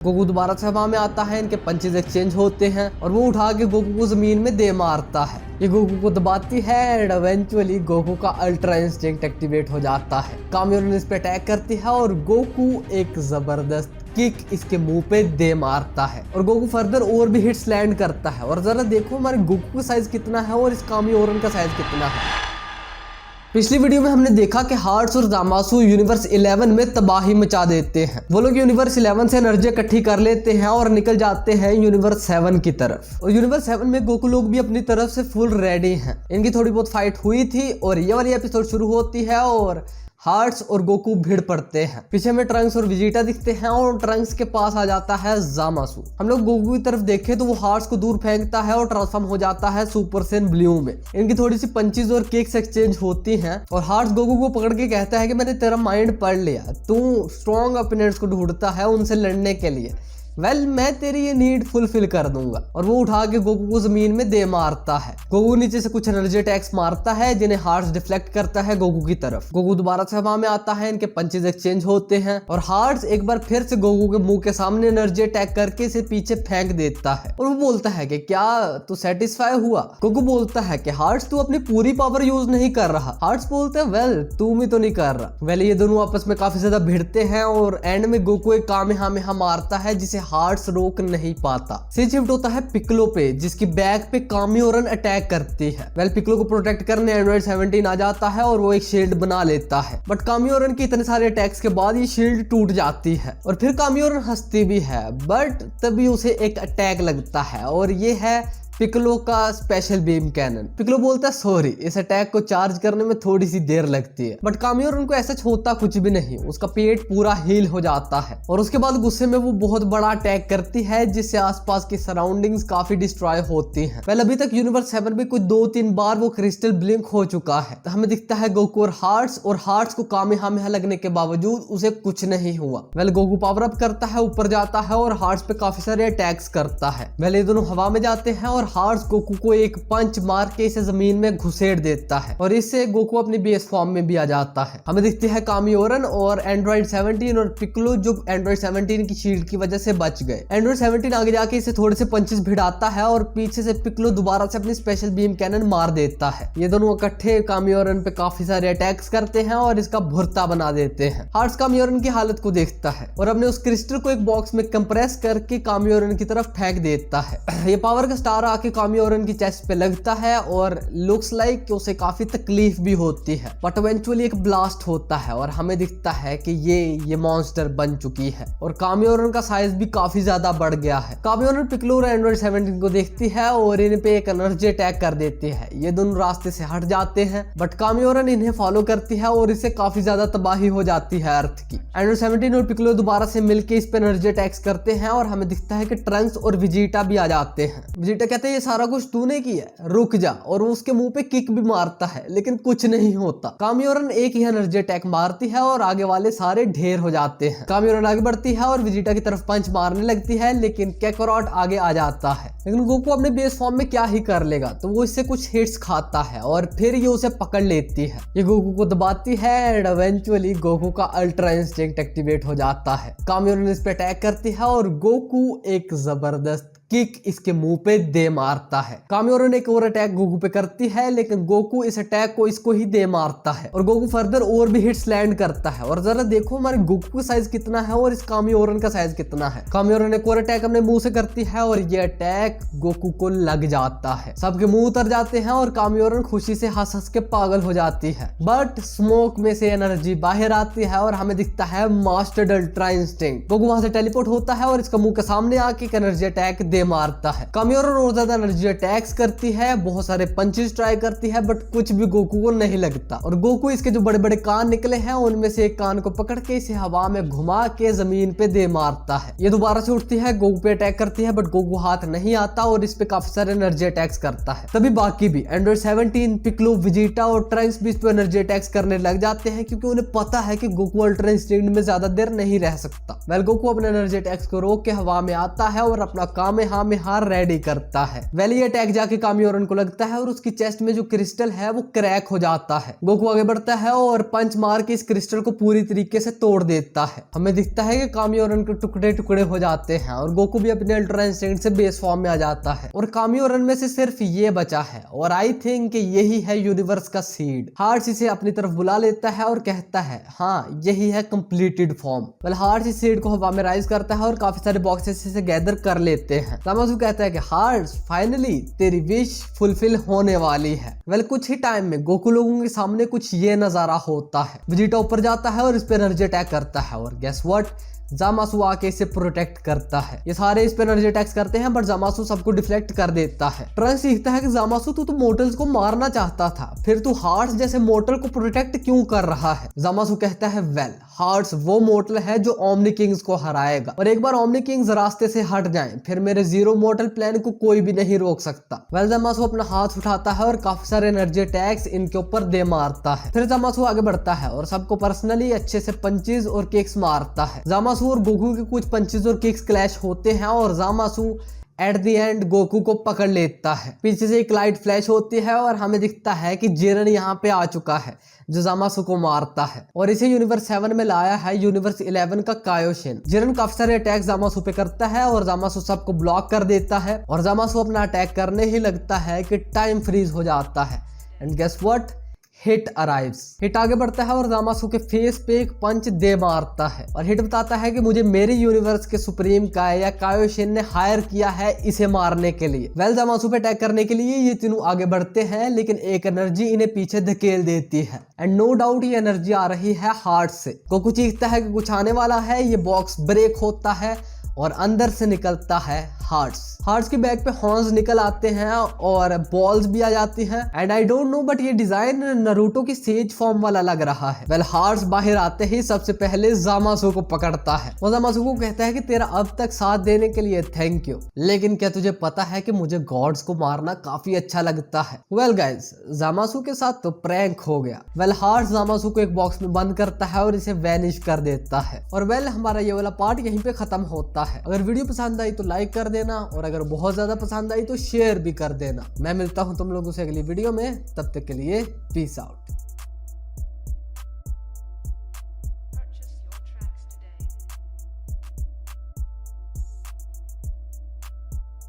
Goku दोबारा से हवा में आता है, इनके पंचेज एक्सचेंज होते हैं और वो उठा के गोकू को जमीन में दे मारता है। ये गोकू को दबाती है एंड इवेंचुअली गोकू का अल्ट्रा इंस्टिंक्ट एक्टिवेट हो जाता है। कामियोरन इस पे अटैक करती है और गोकू एक जबरदस्त किक इसके मुंह पे दे मारता है और गोकू फर्दर और भी हिट्स लैंड करता है। और जरा देखो हमारे गोकू का साइज कितना है और इस कामियोरन का साइज कितना है। पिछली वीडियो में हमने देखा कि हार्ट्स और जामासु यूनिवर्स 11 में तबाही मचा देते हैं। वो लोग यूनिवर्स 11 से एनर्जी इकट्ठी कर लेते हैं और निकल जाते हैं यूनिवर्स 7 की तरफ। और यूनिवर्स 7 में गोकू लोग भी अपनी तरफ से फुल रेडी हैं। इनकी थोड़ी बहुत फाइट हुई थी और ये वाली एपिसोड शुरू होती है और हार्ट्स और गोकू भिड़ पड़ते हैं। पीछे में ट्रंक्स और विजिटा दिखते हैं और ट्रंक्स के पास आ जाता है जामासु। हम लोग गोकू की तरफ देखें तो वो हार्ट्स को दूर फेंकता है और ट्रांसफॉर्म हो जाता है सुपर सेन ब्लू में। इनकी थोड़ी सी पंचेज और किक्स एक्सचेंज होती हैं और हार्ट्स गोकू को पकड़ के कहता है कि मैंने तेरा माइंड पढ़ लिया, तू स्ट्रॉन्ग ओपोनेंट्स को ढूंढता है उनसे लड़ने के लिए। मैं तेरी ये नीड फुलफिल कर दूंगा। और वो उठा के गोकू को जमीन में दे मारता है। गोकू नीचे से कुछ एनर्जी अटैक्स मारता है जिन्हें हार्ट्स डिफ्लेक्ट करता है गोकू की तरफ। गोकू दोबारा से हवा में आता है, इनके पंचेज एक्सचेंज होते हैं और हार्ट्स एक बार फिर से गोकू के मुंह के सामने एनर्जी अटैक करके इसे पीछे फेंक देता है। और वो बोलता है कि क्या तू सेटिस्फाई हुआ? गोकू बोलता है कि हार्ट्स तू अपनी पूरी पावर यूज नहीं कर रहा। हार्ट्स बोलते हैं तू भी तो नहीं कर रहा। ये दोनों आपस में काफी ज्यादा भिड़ते हैं और एंड में गोकू एक कामेहामेहा मारता है जिसे हार्ट्स रोक नहीं पाता। सीन शिफ्ट होता है पिक्लो पे जिसकी बैक पे कामियोरन अटैक करती है। पिक्लो को प्रोटेक्ट करने एंड्रॉइड 17 आ जाता है और वो एक शील्ड बना लेता है। बट कामियोरन के इतने सारे अटैक्स के बाद ये शील्ड टूट जाती है और फिर कामियोरन हंसती भी है। बट तभी उसे एक अटैक लगता है और ये है पिक्लो का स्पेशल बीम कैनन। पिक्लो बोलता है सॉरी, इस अटैक को चार्ज करने में थोड़ी सी देर लगती है। बट कामियोरन को ऐसा होता कुछ भी नहीं, उसका पेट पूरा हील हो जाता है और उसके बाद गुस्से में वो बहुत बड़ा अटैक करती है जिससे आसपास की सराउंडिंग्स काफी डिस्ट्रॉय होती हैं। अभी तक यूनिवर्स 7 में कुछ 2-3 बार वो क्रिस्टल ब्लिंक हो चुका है। तो हमें दिखता है गोकू और हार्ट्स को कामेहामेहा लगने के बावजूद उसे कुछ नहीं हुआ। गोकू पावर अप करता है, ऊपर जाता है और हार्ट्स पे काफी सारे अटैक्स करता है। ये दोनों हवा में जाते हैं और हार्ट्स गोकू को एक पंच मार के इसे जमीन में घुसेड़ देता है और इससे गोकू अपनी बेस फॉर्म में भी आ जाता है। हमें दिखते हैं कामियोरन और एंड्रॉइड 17 और पिक्लो जो एंड्रॉइड 17 की शील्ड की वजह से बच गए। एंड्रॉइड 17 आगे जाके इसे थोड़े से पंचेस भिड़ाता है और पीछे से पिक्लो दोबारा से अपनी स्पेशल बीम कैनन मार देता है। ये दोनों इकट्ठे कामियोरन पे काफी सारे अटैक्स करते हैं और इसका भुर्ता बना देते हैं। हार्ट्स कामियोरन की हालत को देखता है और अपने उस क्रिस्टल को एक बॉक्स में कंप्रेस करके कामियोरन की तरफ फेंक देता है। ये पावर का स्टार आके कामियोरन की चेस्ट पे लगता है और लुक्स लाइक कि उसे काफी तकलीफ भी होती है। बट इवेंचुअली एक ब्लास्ट होता है और हमें दिखता है कि ये मॉन्स्टर बन चुकी है और कामियोरन का साइज भी काफी ज्यादा बढ़ गया है। कामियोरन पिक्लो और एंड्रॉइड 17 को देखती है और इन पे एक एनर्जी अटैक कर देती है। ये दोनों रास्ते से हट जाते हैं बट कामियोरन इन्हें फॉलो करती है और इससे काफी ज्यादा तबाही हो जाती है अर्थ की। एंड्रॉइड 17 और पिक्लो दोबारा से मिलकर इस पे एनर्जी अटैक्स करते हैं और हमें दिखता है कि ट्रंक्स और विजिटा भी आ जाते हैं। विजिटा कहते हैं ये सारा कुछ तूने किया, रुक जा। और उसके मुंह पे किक भी मारता है लेकिन कुछ नहीं होता। कामियोरन एक ही एनर्जी अटैक मारती है और आगे वाले सारे ढेर हो जाते हैं। कामियोरन आगे बढ़ती है और विजिटा की तरफ पंच मारने लगती है लेकिन कैकरॉट आगे आ जाता है। लेकिन गोकू अपने बेस फॉर्म में क्या ही कर लेगा, तो वो इससे कुछ हिट्स खाता है और फिर ये उसे पकड़ लेती है। ये गोकू को दबाती है एंड इवेंचुअली गोकू का अल्ट्रा इंस्टिंक्ट एक्टिवेट हो जाता है। कामियोरन इस पे अटैक करती है और गोकू एक जबरदस्त किक इसके मुंह पे दे मारता है। कामियोरन एक और अटैक गोकू पे करती है लेकिन गोकू इस अटैक को इसको ही दे मारता है और गोकू फर्दर और भी हिट्स लैंड करता है। और जरा देखो हमारे गोकू का साइज कितना है और इस कामियोरन का साइज कितना है। कामियोरन एक और अटैक अपने मुंह से करती है और ये अटैक गोकू को लग जाता है। सबके मुंह उतर जाते हैं और कामियोरन खुशी से हंस हंस के पागल हो जाती है। बट स्मोक में से एनर्जी बाहर आती है और हमें दिखता है मास्टर्ड अल्ट्रा इंस्टिंक्ट। गोकू वहां से टेलीपोर्ट होता है और इसका मुंह के सामने आके एक एनर्जी अटैक दे मारता है। कामियोरन और ज्यादा एनर्जी अटैक्स करती है, बहुत सारे पंचेस ट्राई करती है बट कुछ भी गोकू को नहीं लगता। और गोकू इसके जो बड़े बड़े कान निकले हैं उनमें से एक कान को पकड़ के इसे हवा में घुमा के जमीन पे दे मारता है। ये दोबारा से उठती है, गोकू पे अटैक करती है बट गोकू हाथ नहीं आता और इस पे काफी सारे एनर्जी अटैक्स करता है। तभी बाकी भी एंड्रॉइड 17, पिक्लो, विजिटा और ट्रंक्स भी इस पे एनर्जी अटैक्स करने लग जाते हैं क्योंकि उन्हें पता है कि गोकू अल्ट्रा इंस्टिंक्ट में ज्यादा देर नहीं रह सकता। गोकू अपने एनर्जी अटैक्स को रोक के हवा में आता है और अपना कामे कामेहामेहा रेडी करता है। वेल ये अटैक जाके कामियोरन को लगता है और उसकी चेस्ट में जो क्रिस्टल है वो क्रैक हो जाता है। गोकू आगे बढ़ता है और पंच मार के इस क्रिस्टल को पूरी तरीके से तोड़ देता है। हमें दिखता है कि कामियोरन के टुकड़े टुकड़े हो जाते हैं और गोकू भी अपने अल्ट्रा इंस्टिंक्ट से बेस फॉर्म में आ जाता है और कामियोरन में से सिर्फ ये बचा है और आई थिंक यही है यूनिवर्स का सीड। हार्ट्स इसे अपनी तरफ बुला लेता है और कहता है हाँ यही है कंप्लीटेड फॉर्म। वेल हार्ट्स इस सीड को हवा में राइज करता है और काफी सारे बॉक्सेस इसे गैदर कर लेते हैं। ज़ामासु कहता है कि हार्ट्स फाइनली तेरी विश फुलफिल होने वाली है। वेल कुछ ही टाइम में गोकू लोगों के सामने कुछ ये नजारा होता है। वेजिटा ऊपर जाता है और इस पे एनर्जी अटैक करता है और गेस व्हाट, ज़ामासु आके इसे प्रोटेक्ट करता है। ये सारे इस पे एनर्जी अटैक्स करते हैं बट ज़ामासु सबको डिफ्लेक्ट कर देता है। ट्रंक्स सीखता है कि ज़ामासु तू तो मोर्टल्स को मारना चाहता था, फिर तू हार्ट्स जैसे मोर्टल को प्रोटेक्ट क्यों कर रहा है? ज़ामासु कहता है वेल हार्ट्स वो मोर्टल है जो ओमनी किंग्स को हराएगा और एक बार ओमनी किंग्स रास्ते से हट जाएं फिर मेरे जीरो मोर्टल प्लान को कोई भी नहीं रोक सकता। वेल ज़ामासु अपना हाथ उठाता है और काफी सारे एनर्जी अटैक्स इनके ऊपर दे मारता है। फिर ज़ामासु आगे बढ़ता है और सबको पर्सनली अच्छे से पंचेस और किक्स मारता है। ज़ामासु और गोकू के कुछ पंचेस और किक्स क्लैश होते हैं और ज़ामासु एट द एंड गोकू को पकड़ लेता है। पीछे से एक लाइट फ्लैश होती है और हमें दिखता है कि जिरन यहाँ पे आ चुका है जो ज़ामासु को मारता है और इसे यूनिवर्स 7 में लाया है यूनिवर्स 11 का कायोशिन। जिरन काफी सारे अटैक ज़ामासु पे करता है और ज़ामासु सबको ब्लॉक कर देता है और ज़ामासु अपना अटैक करने ही लगता है कि टाइम फ्रीज हो जाता है and guess what, heat arrives. Heat आगे बढ़ता है और ज़ामासु के फेस पे एक पंच दे मारता है और हिट बताता है कि मुझे मेरे यूनिवर्स के सुप्रीम काय या कायोशिन ने हायर किया है इसे मारने के लिए। वेल ज़ामासु पे अटैक करने के लिए ये तीनों आगे बढ़ते हैं लेकिन एक एनर्जी इन्हें पीछे धकेल देती है एंड नो डाउट ये एनर्जी आ रही है हार्ट से। गोकू चीखता है कि कुछ आने वाला है। ये बॉक्स ब्रेक होता है और अंदर से निकलता है हार्ट्स के बैग पे हॉर्न्स निकल आते हैं और बॉल्स भी आ जाती हैं and I don't know but ये डिजाइन नारुतो की सेज फॉर्म वाला लग रहा है। वेल हार्ट्स बाहर आते ही सबसे पहले ज़ामासु को पकड़ता है और ज़ामासु को कहता है कि तेरा अब तक साथ देने के लिए थैंक यू, लेकिन क्या तुझे पता है कि मुझे गॉड्स को मारना काफी अच्छा लगता है। वेल गाइस ज़ामासु के साथ तो प्रैंक हो गया। वेल हार्ट्स ज़ामासु को एक बॉक्स में बंद करता है और इसे वैनिश कर देता है और वेल हमारा ये वाला पार्ट यहीं पे खत्म होता है। अगर वीडियो पसंद आई तो लाइक कर देना और अगर बहुत ज्यादा पसंद आई तो शेयर भी कर देना। मैं मिलता हूं तुम लोगों से अगली वीडियो में, तब तक के लिए पीस आउट।